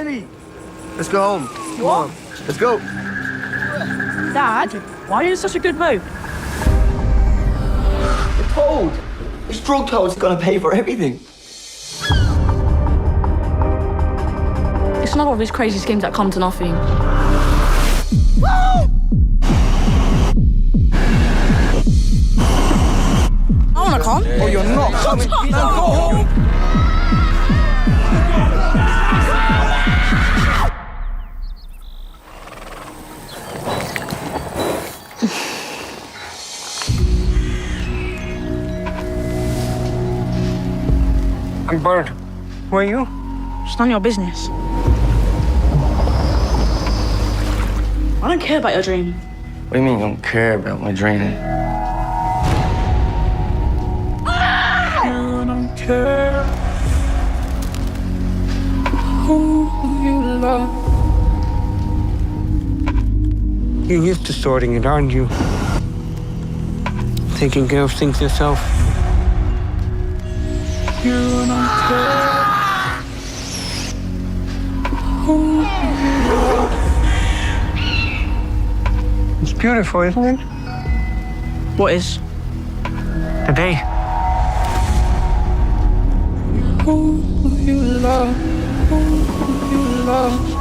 ready. Let's go home. Come on. Let's go. Dad, why are you in such a good mood? We're told. This drug toad's gonna pay for everything. It's not all these crazy schemes that come to nothing. I wanna come. Oh, you're not coming. Now go home. I'm Bert. Who are you? It's none of your business. I don't care about your dream. What do you mean you don't care about my dream? You don't care who you love. You're used to sorting it, aren't you? Taking care of things yourself. You don't care who you love. It's beautiful, isn't it? What is? The day. Who you love, who you love.